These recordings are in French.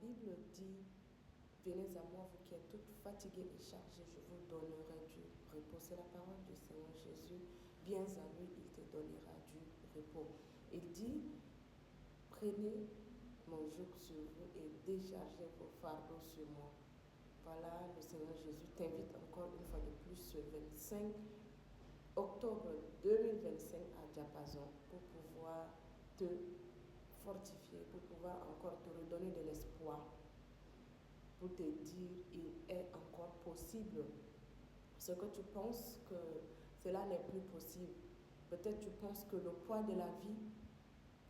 Bible dit, venez à moi, vous qui êtes toutes fatiguées et chargées, je vous donnerai du repos. C'est la parole du Seigneur Jésus. Viens à lui, il te donnera du repos. Il dit, prenez mon joug sur vous et déchargez vos fardeaux sur moi. Voilà, le Seigneur Jésus t'invite encore une fois de plus ce 25 octobre 2025 à Diapason pour pouvoir te fortifier, pour pouvoir encore te redonner de l'espoir, pour te dire il est encore possible. Ce que tu penses que cela n'est plus possible, peut-être tu penses que le poids de la vie,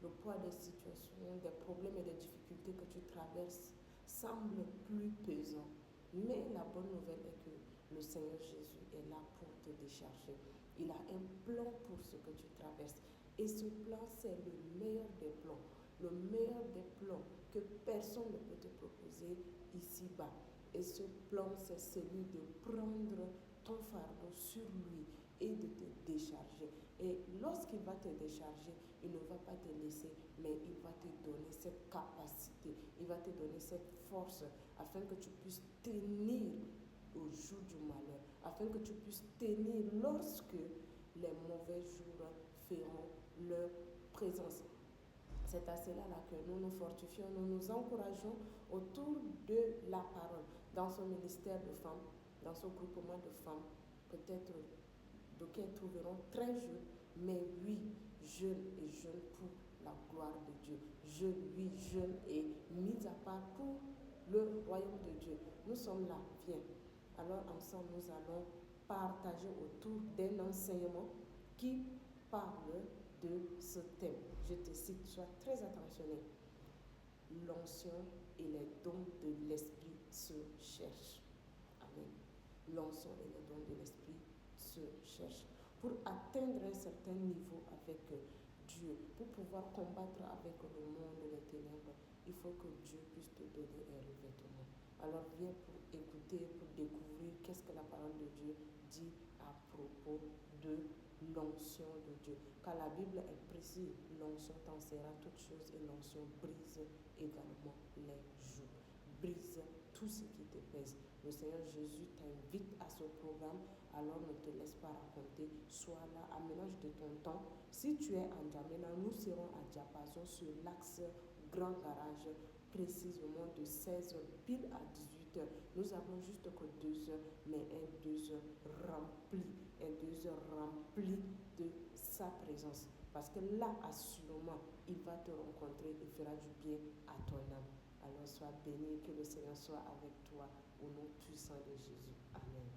le poids des situations, des problèmes et des difficultés que tu traverses semble plus pesant. Mais la bonne nouvelle est que le Seigneur Jésus est là pour te décharger. Il a un plan pour ce que tu traverses. Et ce plan, c'est le meilleur des plans. Le meilleur des plans que personne ne peut te proposer ici-bas. Et ce plan, c'est celui de prendre ton fardeau sur lui et de te décharger. Et lorsqu'il va te décharger, il ne va pas te laisser, mais il va te donner cette capacité, il va te donner cette force afin que tu puisses tenir au jour du malheur, afin que tu puisses tenir lorsque les mauvais jours feront leur présence. C'est à cela là que nous nous fortifions, nous nous encourageons autour de la parole, dans son ministère de femmes, dans son groupement de femmes. Peut-être d'aucuns trouveront très jeunes, mais oui, jeunes et jeunes pour la gloire de Dieu. Jeunes et mis à part pour le royaume de Dieu. Nous sommes là, viens. Alors ensemble, nous allons partager autour d'un enseignement qui parle de ce thème. Je te cite, sois très attentionné. L'onction et les dons de l'Esprit se cherchent. Amen. L'onction et les dons de l'Esprit se cherchent. Pour atteindre un certain niveau avec Dieu, pour pouvoir combattre avec le monde des ténèbres, il faut que Dieu puisse te donner un revêtement. Alors viens pour écouter, pour découvrir qu'est-ce que la parole de Dieu dit à propos de l'onction de Dieu. Car la Bible est précise, l'onction t'enseignera toutes choses et l'onction brise également les jougs. Brise tout ce qui te pèse. Le Seigneur Jésus t'invite à ce programme, alors ne te laisse pas raconter. Sois là, aménage de ton temps. Si tu es en Djamena, nous serons à Diapason sur l'axe Grand Garage, précisément de 16h pile à 18h. Nous avons juste que 2 heures, mais un 2 heures rempli, un 2 heures rempli de sa présence. Parce que là, assurément, il va te rencontrer et fera du bien à ton âme. Alors sois béni, que le Seigneur soit avec toi au nom puissant de Jésus. Amen.